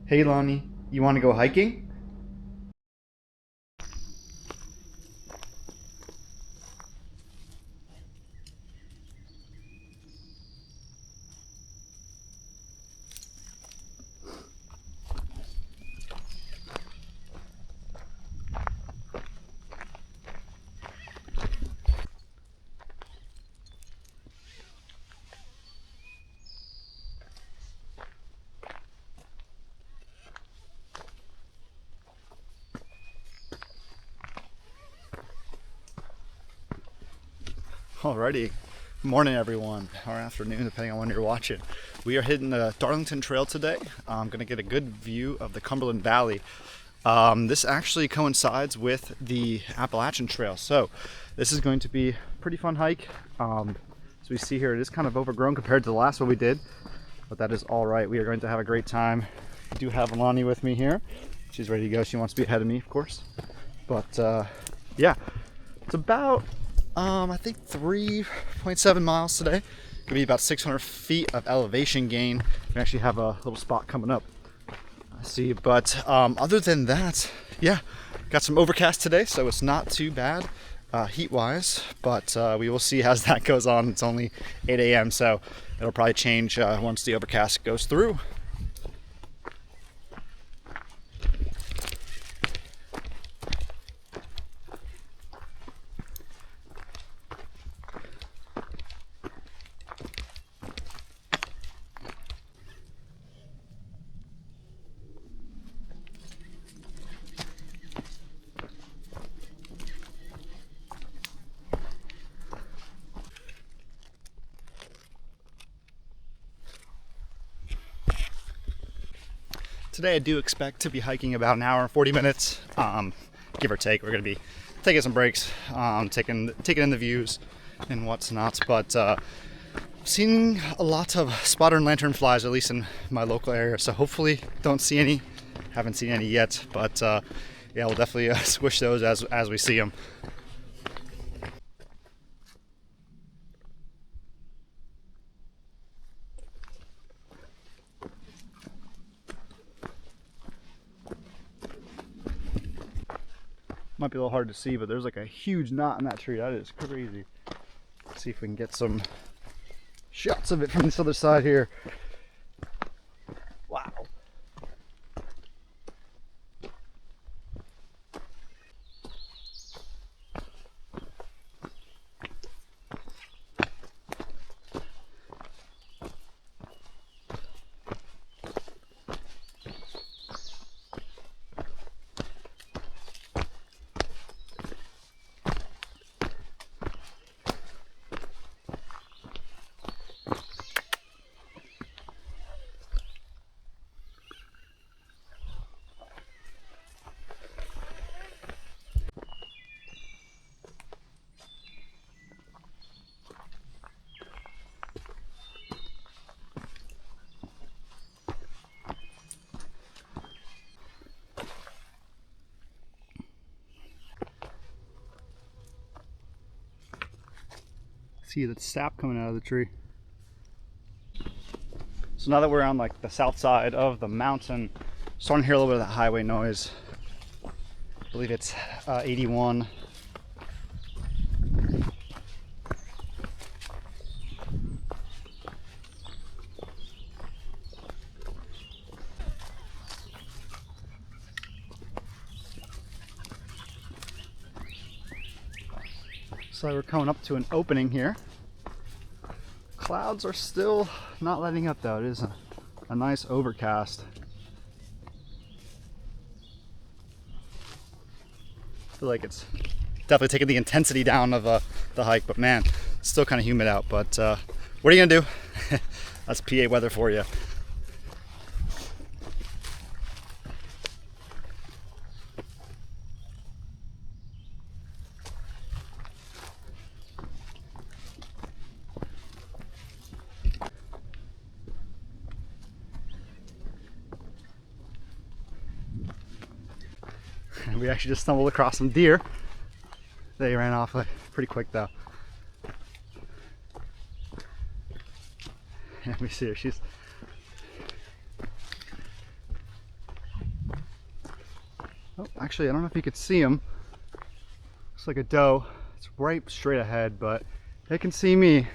Hey Lani, you want to go hiking? Alrighty. Morning everyone, or afternoon depending on when you're watching. We are hitting the Darlington Trail today. I'm going to get a good view of the Cumberland Valley. This actually coincides with the Appalachian Trail, so this is going to be a pretty fun hike. As we see here, it is kind of overgrown compared to the last one we did, but that is all right. We are going to have a great time. I do have Lani with me here. She's ready to go. She wants to be ahead of me, of course. But yeah, it's about I think 3.7 miles today. Gonna be about 600 feet of elevation gain. We actually have a little spot coming up, I see. But other than that, yeah, got some overcast today, so it's not too bad heat-wise. But we will see as that goes on. It's only 8 a.m., so it'll probably change once the overcast goes through. Today I do expect to be hiking about an hour and 40 minutes, give or take. We're going to be taking some breaks, taking in the views and what's not. But seeing a lot of spotter and lantern flies, at least in my local area. So hopefully don't see any. Haven't seen any yet, but yeah, we'll definitely squish those as we see them. Might be a little hard to see, but there's like a huge knot in that tree. That is crazy. Let's see if we can get some shots of it from this other side here. Wow. See the sap coming out of the tree. So now that we're on like the south side of the mountain, starting to hear a little bit of that highway noise. I believe it's 81. So we're coming up to an opening here. Clouds are still not letting up though. It is a nice overcast. I feel like it's definitely taking the intensity down of the hike, but man, it's still kind of humid out. But what are you gonna do? That's PA weather for you. We actually just stumbled across some deer. They ran off pretty quick though. Let me see her. She's Oh, actually, I don't know if you could see him. Looks like a doe. It's right straight ahead, but they can see me.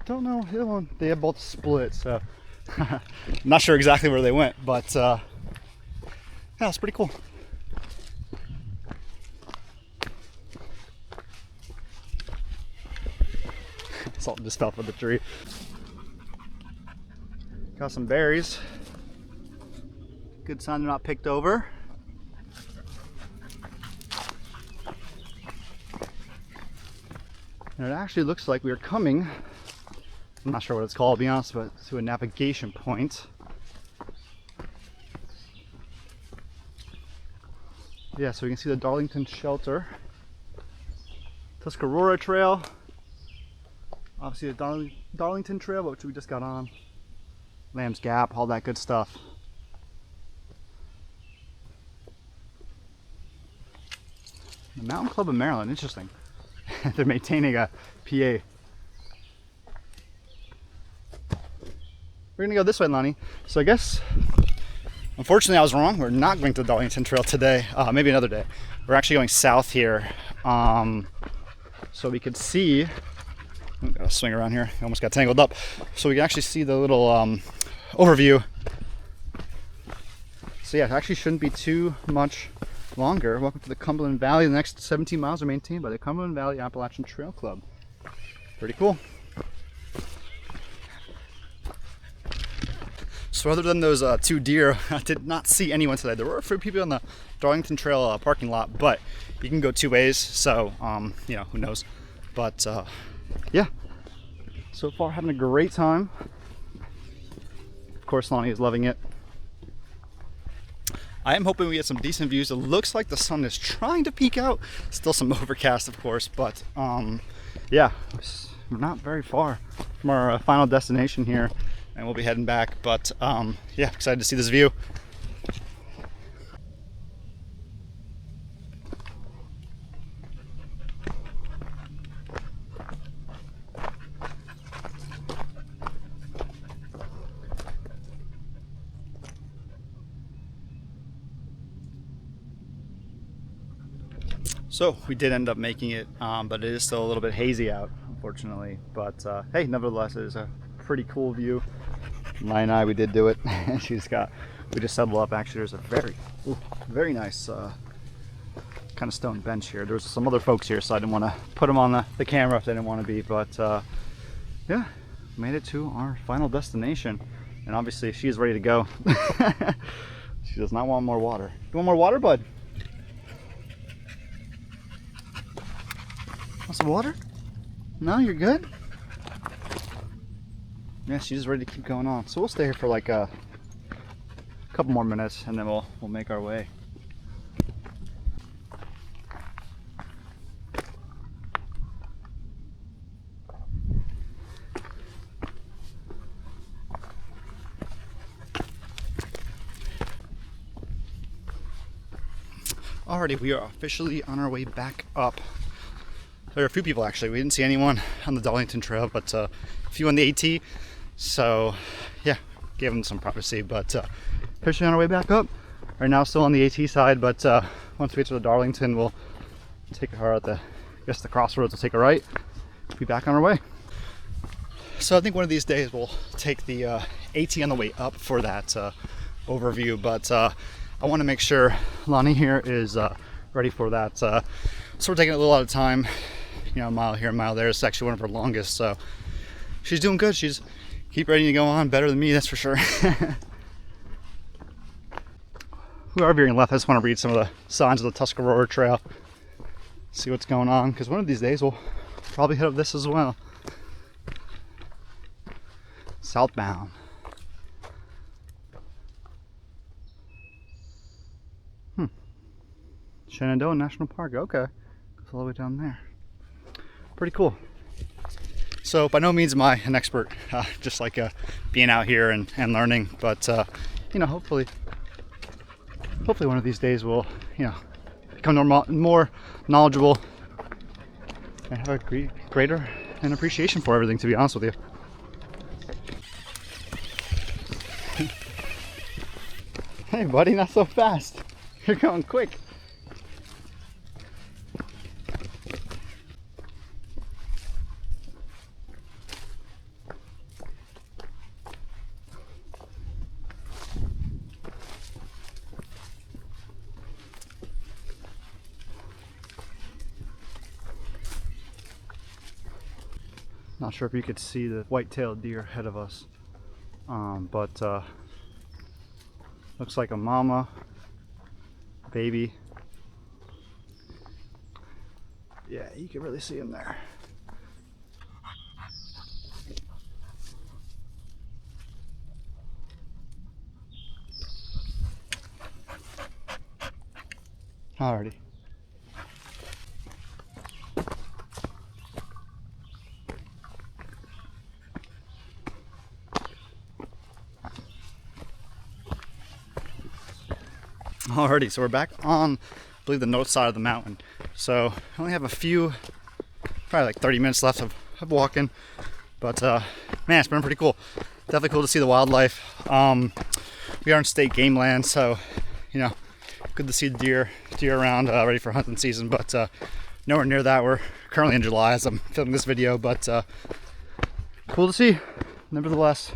Don't know. The other one, they have both split, so I'm not sure exactly where they went, but yeah, it's pretty cool. Something just fell from the tree. Got some berries. Good sign they're not picked over. And it actually looks like we are coming, I'm not sure what it's called to be honest, but to a navigation point. Yeah, so we can see the Darlington Shelter, Tuscarora Trail, obviously the Darlington Trail, which we just got on, Lamb's Gap, all that good stuff. The Mountain Club of Maryland, interesting. They're maintaining a PA. We're gonna go this way, Lani. So I guess, unfortunately I was wrong. We're not going to the Darlington Trail today. Maybe another day. We're actually going south here. So we could see, I'm gonna swing around here. I almost got tangled up. So we can actually see the little overview. So yeah, it actually shouldn't be too much longer. Welcome to the Cumberland Valley. The next 17 miles are maintained by the Cumberland Valley Appalachian Trail Club. Pretty cool. So other than those two deer, I did not see anyone today. There were a few people on the Darlington Trail parking lot, but you can go two ways, so you know, who knows. But yeah, so far having a great time. Of course, Lani is loving it. I am hoping we get some decent views. It looks like the sun is trying to peek out. Still some overcast, of course, but yeah, we're not very far from our final destination here, and we'll be heading back. But yeah, excited to see this view. So we did end up making it, but it is still a little bit hazy out, unfortunately. But hey, nevertheless, it is a pretty cool view. Lani and I, we did do it. We just settled up. Actually, there's a very nice kind of stone bench here. There's some other folks here, so I didn't want to put them on the camera if they didn't want to be. But yeah, made it to our final destination, and obviously she is ready to go. She does not want more water. You want more water, bud? Want some water? No, you're good? Yeah, she's ready to keep going on. So we'll stay here for like a couple more minutes and then we'll make our way. Alrighty, we are officially on our way back up. There are a few people actually. We didn't see anyone on the Darlington Trail, but a few on the AT. So yeah, gave them some privacy, but officially on our way back up. Right now still on the AT side, but once we get to the Darlington, we'll take her at the crossroads. We'll take a right, be back on our way. So I think one of these days we'll take the AT on the way up for that overview, but I want to make sure Lani here is ready for that. So we're taking a little out of time, you know, a mile here, a mile there. It's actually one of her longest, so she's doing good. She's keep ready to go on, better than me, that's for sure. We are veering left. I just want to read some of the signs of the Tuscarora Trail, see what's going on, because one of these days we'll probably hit up this as well. Southbound. Shenandoah National Park, okay. Goes all the way down there. Pretty cool. So by no means am I an expert, just like being out here and learning, but you know, hopefully one of these days we'll, you know, become more knowledgeable and have a greater an appreciation for everything, to be honest with you. Hey buddy, not so fast. You're going quick. Not sure if you could see the white-tailed deer ahead of us, but looks like a mama, baby. Yeah, you can really see him there. Alrighty. Alrighty, so we're back on, I believe, the north side of the mountain. So I only have a few, probably like 30 minutes left of walking, but man, it's been pretty cool. Definitely cool to see the wildlife. We are in state game land, so you know, good to see deer around, ready for hunting season, but nowhere near that. We're currently in July as I'm filming this video, but cool to see nevertheless.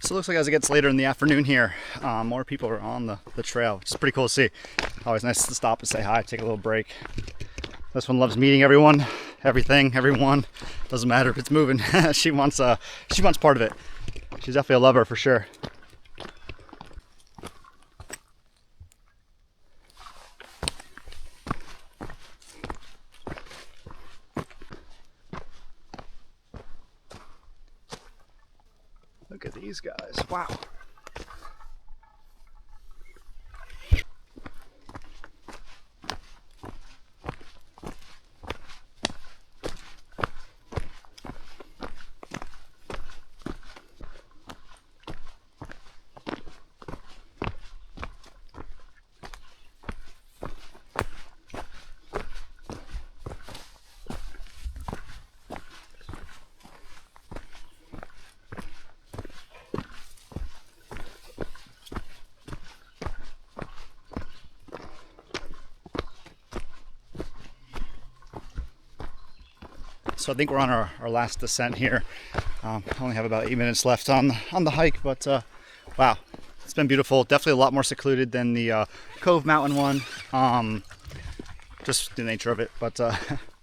So it looks like as it gets later in the afternoon here, more people are on the trail, which is pretty cool to see. Always nice to stop and say hi, take a little break. This one loves meeting everyone, everything, everyone. Doesn't matter if it's moving. she wants part of it. She's definitely a lover for sure. Look at these guys. Wow. So I think we're on our last descent here. I only have about 8 minutes left on the hike, but wow, it's been beautiful. Definitely a lot more secluded than the Cove Mountain one. Just the nature of it, but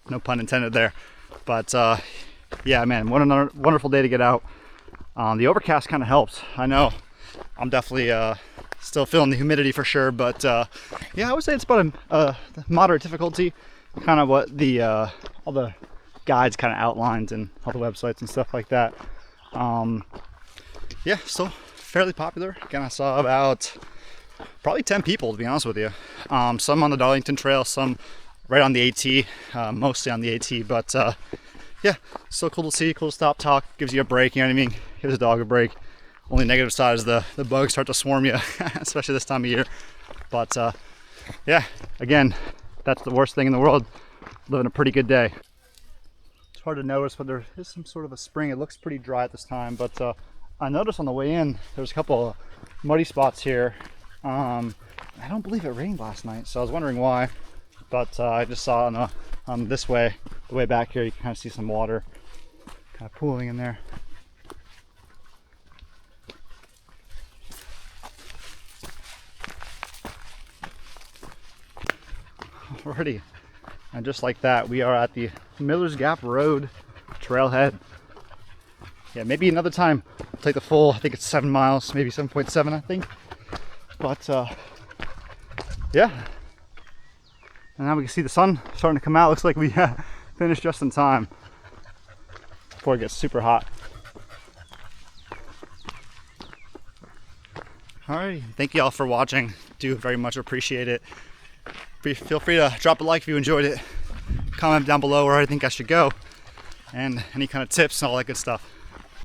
no pun intended there. But yeah, man, what a wonderful day to get out. The overcast kind of helps. I know I'm definitely still feeling the humidity for sure, but yeah, I would say it's about a moderate difficulty. Kind of what the all the guides kind of outlined and all the websites and stuff like that. Yeah, still fairly popular. Again, I saw about probably 10 people, to be honest with you. Some on the Darlington Trail, some right on the AT, mostly on the AT, but yeah, still cool to see, cool to stop, talk, gives you a break, you know what I mean? Gives a dog a break. Only negative side is the bugs start to swarm you, especially this time of year. But yeah, again, that's the worst thing in the world, living a pretty good day. It's hard to notice, but there is some sort of a spring. It looks pretty dry at this time, but I noticed on the way in there's a couple of muddy spots here. I don't believe it rained last night, so I was wondering why, but I just saw on this way, the way back here, you can kind of see some water kind of pooling in there. Alrighty, and just like that, we are at the Miller's Gap Road trailhead. Yeah, maybe another time I'll take the full, I think it's 7 miles, maybe 7.7 I think. But yeah, and now we can see the sun starting to come out. Looks like we finished just in time. before it gets super hot. Alright, thank you all for watching. Do very much appreciate it. Feel free to drop a like if you enjoyed it. Comment down below where I think I should go, and any kind of tips and all that good stuff.